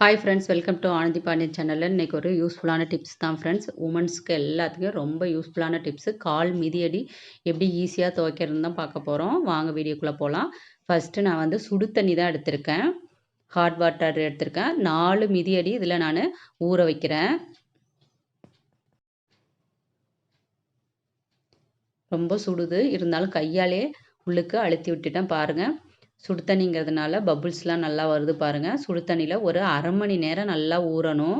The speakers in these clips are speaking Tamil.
Hi friends, welcome to Anandhi Pandian சேனலில் இன்றைக்கி ஒரு யூஸ்ஃபுல்லான டிப்ஸ் தான் ஃப்ரெண்ட்ஸ். உமன்ஸ்க்கு எல்லாத்துக்கும் ரொம்ப யூஸ்ஃபுல்லான டிப்ஸு. கால் மிதியடி எப்படி ஈஸியாக துவைக்கிறதுன்னு தான் பார்க்க போகிறோம். வாங்க வீடியோக்குள்ளே போகலாம். ஃபஸ்ட்டு நான் வந்து சுடு தண்ணி தான் எடுத்திருக்கேன். ஹாட் வாட்டர் எடுத்திருக்கேன். 4 மிதியடி இதில் நான் ஊற வைக்கிறேன். ரொம்ப சுடுது, இருந்தாலும் கையாலே உள்ளுக்கு அழுத்தி விட்டுட்டேன் பாருங்கள். சுடு தண்ணிங்கிறதுனால பபுள்ஸ்லாம் நல்லா வருது பாருங்கள். சுடு தண்ணியில் ஒரு அரை மணி நேரம் நல்லா ஊறணும்.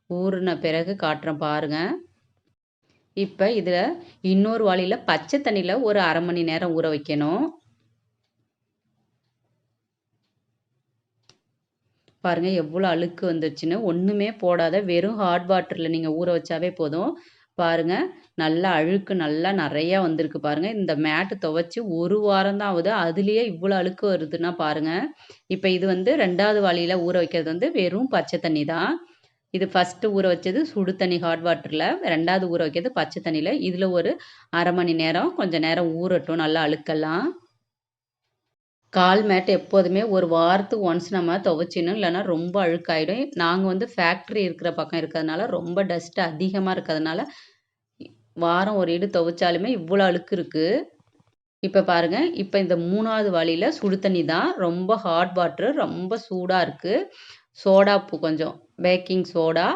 ஊறின பிறகு காட்டுறேன் பாருங்கள். இப்போ இதில் இன்னொரு வாளியில் பச்சை தண்ணியில் ஒரு அரை மணி நேரம் ஊற வைக்கணும். பாருங்கள் எவ்வளோ அழுக்கு வந்துருச்சுன்னு. ஒன்றுமே போடாத வெறும் ஹாட் வாட்டரில் நீங்கள் ஊற வச்சாவே போதும். பாருங்கள் நல்லா அழுக்கு நல்லா நிறையா வந்திருக்கு பாருங்கள். இந்த மேட்டு துவைச்சி ஒரு வாரம் தான் ஆகுது, அதுலேயே இவ்வளோ அழுக்கு வருதுன்னா பாருங்கள். இப்போ இது வந்து 2வது வாளியில் ஊற வைக்கிறது வந்து வெறும் பச்சை தண்ணி தான். இது ஃபஸ்ட்டு ஊற வச்சது சுடு தண்ணி ஹாட் வாட்டரில், 2வது ஊற வைக்கிறது பச்சை தண்ணியில். இதில் ஒரு அரை மணி நேரம் கொஞ்சம் நேரம் ஊறட்டும் நல்லா அழுக்கெல்லாம். கால் மேட் எப்போதுமே ஒரு வாரத்துக்கு ஒன்ஸ் நம்ம துவைச்சிடணும், இல்லைன்னா ரொம்ப அழுக்காயிடும். நாங்கள் வந்து ஃபேக்ட்ரி இருக்கிற பக்கம் இருக்கிறதுனால ரொம்ப டஸ்ட் அதிகமாக இருக்கிறதுனால வாரம் ஒரு இடு துவைச்சாலுமே இவ்வளோ அழுக்கு இருக்குது. இப்போ பாருங்கள், இப்போ இந்த 3வது வாளியில் சுடு தண்ணி தான். ரொம்ப ஹாட் வாட்ரு, ரொம்ப சூடாக இருக்குது. சோடாப்பு கொஞ்சம், பேக்கிங் சோடா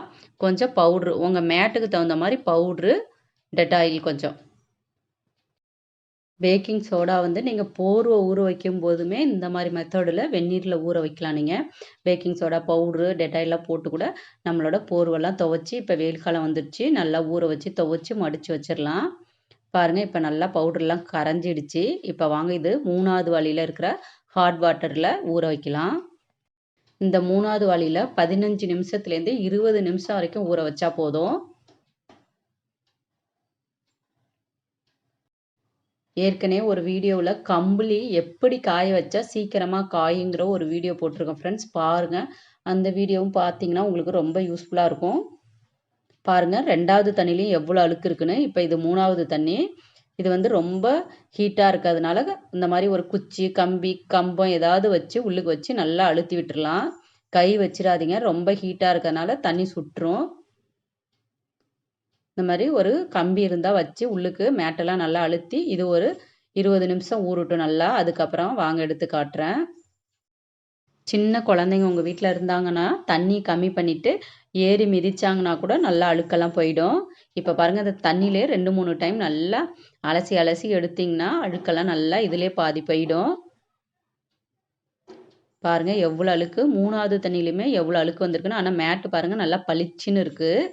கொஞ்சம், பவுட்ரு உங்கள் மேட்டுக்கு தகுந்த மாதிரி பவுட்ரு, டெட்டாயில் கொஞ்சம். பேக்கிங் சோடா வந்து நீங்கள் போர்வை ஊற வைக்கும் போதுமே இந்த மாதிரி மெத்தடில் வெந்நீரில் ஊற வைக்கலாம். நீங்கள் பேக்கிங் சோடா பவுட்ரு டெட்டாயிலாம் போட்டு கூட நம்மளோட போர்வெல்லாம் துவைச்சி, இப்போ வெயில் காலம் வந்துடுச்சு, நல்லா ஊற வச்சு துவைச்சி மடித்து வச்சிடலாம். பாருங்கள் இப்போ நல்லா பவுடர்லாம் கரைஞ்சிடுச்சு. இப்போ வாங்க இது 3வது வாளியில் இருக்கிற ஹாட் வாட்டரில் ஊற வைக்கலாம். இந்த 3வது வாளியில் 15 நிமிஷத்துலேருந்து 20 நிமிஷம் வரைக்கும் ஊற வச்சா போதும். ஏற்கனவே ஒரு வீடியோவில் கம்பளி எப்படி காய வச்சா சீக்கிரமாக காயுங்கிற ஒரு வீடியோ போட்டிருக்கோம் ஃப்ரெண்ட்ஸ், பாருங்கள். அந்த வீடியோவும் பார்த்தீங்கன்னா உங்களுக்கு ரொம்ப யூஸ்ஃபுல்லாக இருக்கும். பாருங்கள் 2வது தண்ணிலையும் எவ்வளோ அழுக்கு இருக்குன்னு. இப்போ இது 3வது தண்ணி. இது வந்து ரொம்ப ஹீட்டாக இருக்கிறதுனால இந்த மாதிரி ஒரு குச்சி, கம்பி, கம்பம் ஏதாவது வச்சு உள்ளுக்கு வச்சு நல்லா அழுத்தி விட்டுறலாம். கை வச்சிடாதீங்க, ரொம்ப ஹீட்டாக இருக்கிறதுனால தண்ணி சுட்டுரும். இந்த மாதிரி ஒரு கம்பி இருந்தால் வச்சு உள்ளுக்கு மேட்டெல்லாம் நல்லா அழுத்தி இது ஒரு 20 நிமிஷம் ஊறட்டும் நல்லா. அதுக்கப்புறம் வாங்க எடுத்து காட்டுறேன். சின்ன குழந்தைங்க உங்கள் வீட்டில் இருந்தாங்கன்னா தண்ணி கம்மி பண்ணிவிட்டு ஏறி மிதிச்சாங்கன்னா கூட நல்லா அழுக்கெல்லாம் போயிடும். இப்போ பாருங்கள், அந்த தண்ணியிலே 2-3 டைம் நல்லா அலசி அலசி எடுத்திங்கன்னா அழுக்கெல்லாம் நல்லா இதிலே பாதி போயிடும். பாருங்கள் எவ்வளோ அழுக்கு, 3வது தண்ணியிலையுமே எவ்வளோ அழுக்கு வந்திருக்குன்னு. ஆனால் மேட்டு பாருங்கள் நல்லா பளிச்சுன்னு இருக்குது.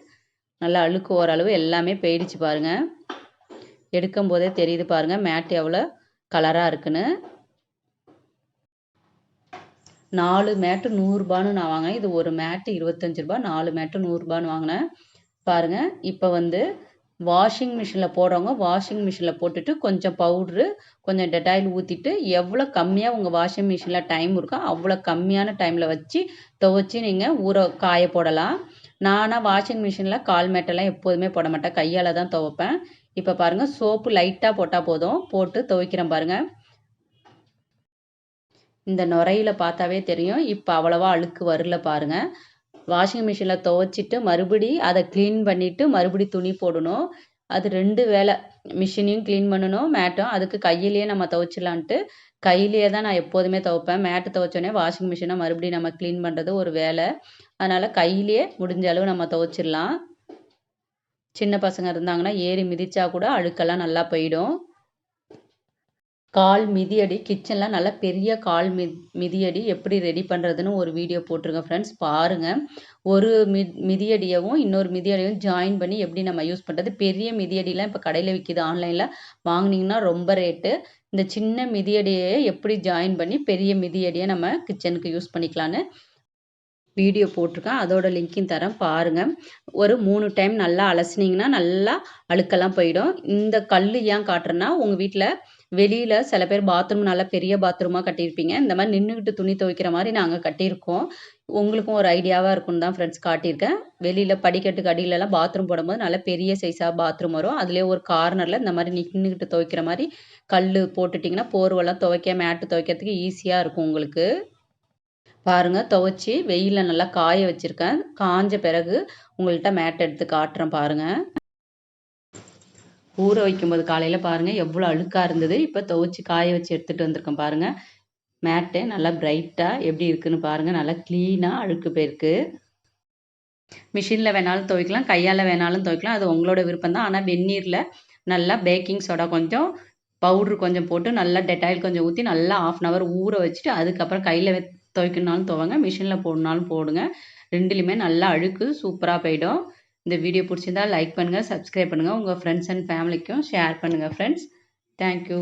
நல்லா அழுக்கு ஓரளவு எல்லாமே போயிடுச்சு பாருங்கள். எடுக்கும் போதே தெரியுது பாருங்கள் மேட் எவ்வளோ கலராக இருக்குன்னு. 4 மேட்டு 100 ரூபான்னு நான் வாங்கினேன். இது ஒரு மேட்டு 25 ரூபா, 4 மேட்டு 100 ரூபான்னு வாங்கினேன். பாருங்கள் இப்போ வந்து வாஷிங் மிஷினில் போடுறவங்க வாஷிங் மிஷினில் போட்டுட்டு கொஞ்சம் பவுட்ரு கொஞ்சம் டெட்டாயில் ஊற்றிட்டு எவ்வளோ கம்மியாக உங்கள் வாஷிங் மிஷினில் டைம் இருக்கோ அவ்வளோ கம்மியான டைமில் வச்சு துவைச்சி நீங்கள் காய போடலாம். நானாக வாஷிங் மிஷினில் கால் மேட்டெல்லாம் எப்போதுமே போட மாட்டேன், கையால் தான் துவைப்பேன். இப்போ பாருங்கள் சோப்பு லைட்டாக போட்டால் போதும், போட்டு துவைக்கிறேன் பாருங்கள். இந்த நுரையில் பார்த்தாவே தெரியும் இப்போ அவ்வளவா அழுக்கு வரல பாருங்கள். வாஷிங் மிஷினில் துவைச்சிட்டு மறுபடி அதை க்ளீன் பண்ணிவிட்டு மறுபடி துணி போடணும். அது 2 வேலை. மிஷினையும் க்ளீன் பண்ணணும், மேட்டும். அதுக்கு கையிலேயே நம்ம துவைச்சிடலான்ட்டு கையிலேயே தான் நான் எப்போதுமே துவைப்பேன். மேட்டு துவைச்சோடனே வாஷிங் மிஷினை மறுபடியும் நம்ம க்ளீன் பண்ணுறது ஒரு வேலை. அதனால் கையிலேயே முடிஞ்ச அளவு நம்ம துவைச்சிடலாம். சின்ன பசங்க இருந்தாங்கன்னா ஏறி மிதிச்சா கூட அழுக்கெல்லாம் நல்லா போயிடும். கால் மிதியடி கிச்சனில் நல்லா பெரிய கால் மிதியடி எப்படி ரெடி பண்ணுறதுன்னு ஒரு வீடியோ போட்டிருக்கேன் ஃப்ரெண்ட்ஸ், பாருங்கள். ஒரு மிதியடியவும் இன்னொரு மிதியடியும் ஜாயின் பண்ணி எப்படி நம்ம யூஸ் பண்ணுறது. பெரிய மிதியடிலாம் இப்போ கடையில் விற்கிது, ஆன்லைனில் வாங்கினீங்கன்னா ரொம்ப ரேட்டு. இந்த சின்ன மிதியடியை எப்படி ஜாயின் பண்ணி பெரிய மிதியடியை நம்ம கிச்சனுக்கு யூஸ் பண்ணிக்கலான்னு வீடியோ போட்டிருக்கேன், அதோட லிங்க்கையும் தரேன் பாருங்கள். ஒரு 3 டைம் நல்லா அலசினீங்கன்னா நல்லா அழுக்கெல்லாம் போயிடும். இந்த கல் ஏன் காட்டுறேன்னா, உங்கள் வீட்டில் வெளியில் சில பேர் பாத்ரூம் நல்லா பெரிய பாத்ரூமாக கட்டியிருப்பீங்க. இந்த மாதிரி நின்றுக்கிட்டு துணி துவைக்கிற மாதிரி நாங்கள் கட்டியிருக்கோம். உங்களுக்கும் ஒரு ஐடியாவாக இருக்குன்னு தான் ஃப்ரெண்ட்ஸ் காட்டியிருக்கேன். வெளியில் படிக்கட்டுக்கு அடியிலலாம் பாத்ரூம் போடும்போது நல்லா பெரிய சைஸாக பாத்ரூம் வரும். அதுலேயே ஒரு கார்னரில் இந்த மாதிரி நின்றுக்கிட்டு துவைக்கிற மாதிரி கல் போட்டுட்டிங்கன்னா போர்வெல்லாம் துவைக்க மேட்டு துவைக்கிறதுக்கு ஈஸியாக இருக்கும் உங்களுக்கு. பாருங்க துவைச்சி வெயிலில் நல்லா காய வச்சுருக்கேன். காஞ்ச பிறகு உங்கள்கிட்ட மேட் எடுத்து காட்டுறேன் பாருங்கள். ஊற வைக்கும்போது காலையில் பாருங்கள் எவ்வளோ அழுக்காக இருந்தது. இப்போ துவைச்சி காய வச்சு எடுத்துகிட்டு வந்திருக்கேன் பாருங்கள். மேட்டு நல்லா பிரைட்டாக எப்படி இருக்குன்னு பாருங்கள். நல்லா க்ளீனாக அழுக்கு போயிருக்கு. மிஷினில் வேணாலும் துவைக்கலாம், கையால் வேணாலும் துவைக்கலாம். அது உங்களோட விருப்பம் தான். ஆனால் வெந்நீரில் நல்லா பேக்கிங் சோடா கொஞ்சம், பவுட்ரு கொஞ்சம் போட்டு நல்லா டெட்டாயில் கொஞ்சம் ஊற்றி நல்லா 1/2 அன் ஹவர் ஊற வச்சுட்டு அதுக்கப்புறம் கையில் துவைக்கணுனாலும் துவைங்க, மிஷினில் போடணுனாலும் போடுங்க. 2லையுமே நல்லா அழுக்கு சூப்பராக போயிடும். இந்த வீடியோ பிடிச்சிருந்தா லைக் பண்ணுங்கள், சப்ஸ்கிரைப் பண்ணுங்கள். உங்கள் ஃப்ரெண்ட்ஸ் அண்ட் ஃபேமிலிக்கும் ஷேர் பண்ணுங்கள் ஃப்ரெண்ட்ஸ். தேங்க்யூ.